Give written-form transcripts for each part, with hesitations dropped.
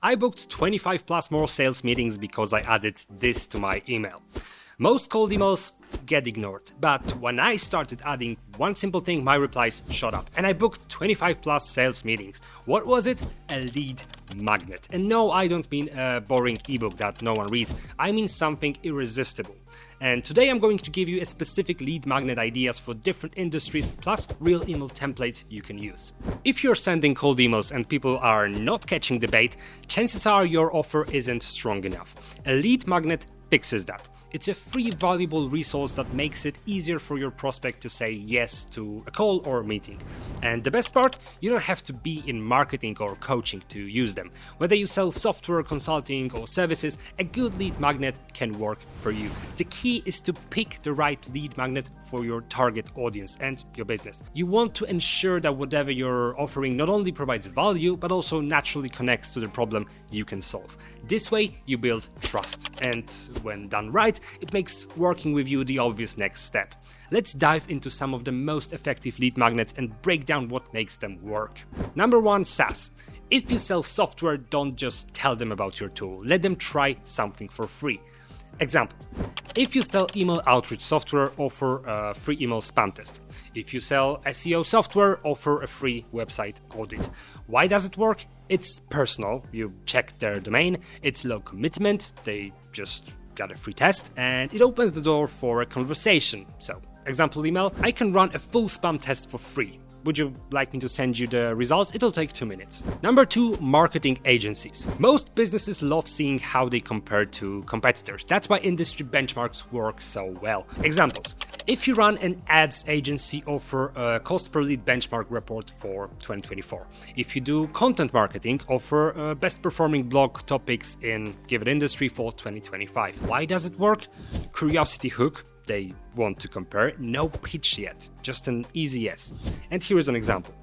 I booked 25 plus more sales meetings because I added this to my email. Most cold emails get ignored, but when I started adding one simple thing, my replies shot up, and I booked 25 plus sales meetings. What was it? A lead magnet. And no, I don't mean a boring ebook that no one reads. I mean something irresistible. And today I'm going to give you a specific lead magnet ideas for different industries, plus real email templates you can use. If you're sending cold emails and people are not catching the bait, chances are your offer isn't strong enough. A lead magnet fixes that. It's a free, valuable resource that makes it easier for your prospect to say yes to a call or meeting. And the best part, you don't have to be in marketing or coaching to use them. Whether you sell software, consulting, or services, a good lead magnet can work for you. The key is to pick the right lead magnet for your target audience and your business. You want to ensure that whatever you're offering not only provides value, but also naturally connects to the problem you can solve. This way, you build trust. And when done right, it makes working with you the obvious next step. Let's dive into some of the most effective lead magnets and break down what makes them work. Number 1, SaaS. If you sell software, don't just tell them about your tool. Let them try something for free. Examples. If you sell email outreach software, offer a free email spam test. If you sell SEO software, offer a free website audit. Why does it work? It's personal. You check their domain. It's low commitment. They just got a free test, and it opens the door for a conversation. So, example email, I can run a full spam test for free. Would you like me to send you the results? It'll take 2 minutes. Number 2, marketing agencies. Most businesses love seeing how they compare to competitors. That's why industry benchmarks work so well. Examples. If you run an ads agency, offer a cost per lead benchmark report for 2024. If you do content marketing, offer best performing blog topics in given industry for 2025. Why does it work? Curiosity hook. They want to compare. No pitch yet, just an easy yes. And here is an example.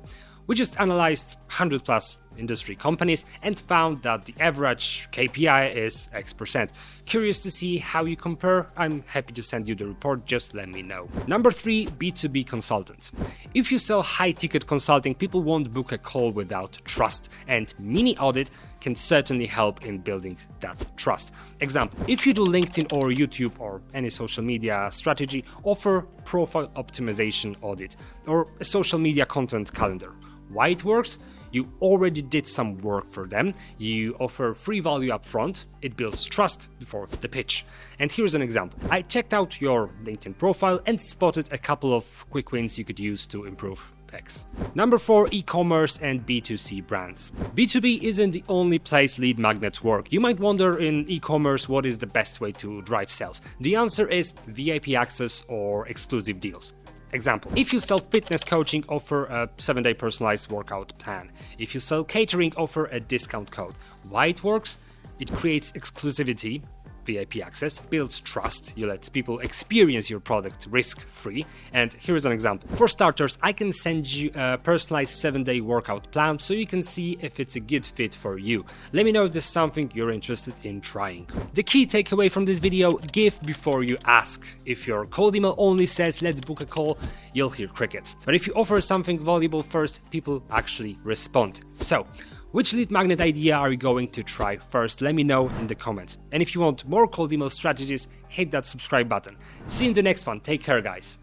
We just analyzed 100 plus industry companies and found that the average KPI is X%. Curious to see how you compare? I'm happy to send you the report, just let me know. Number 3, B2B consultants. If you sell high-ticket consulting, people won't book a call without trust, and mini audit can certainly help in building that trust. Example, if you do LinkedIn or YouTube or any social media strategy, offer profile optimization audit or a social media content calendar. Why it works? You already did some work for them. You offer free value up front. It builds trust before the pitch. And here's an example. I checked out your LinkedIn profile and spotted a couple of quick wins you could use to improve X. Number 4, e-commerce and B2C brands. B2B isn't the only place lead magnets work. You might wonder in e-commerce what is the best way to drive sales. The answer is VIP access or exclusive deals. Example, if you sell fitness coaching, offer a 7-day personalized workout plan. If you sell catering, offer a discount code. Why it works? It creates exclusivity, VIP access, builds trust. You let people experience your product risk-free. And here's an example. For starters, I can send you a personalized 7-day workout plan so you can see if it's a good fit for you. Let me know if this is something you're interested in trying. The key takeaway from this video, give before you ask. If your cold email only says, let's book a call, you'll hear crickets. But if you offer something valuable first, people actually respond. So, which lead magnet idea are you going to try first? Let me know in the comments. And if you want more cold email strategies, hit that subscribe button. See you in the next one. Take care, guys.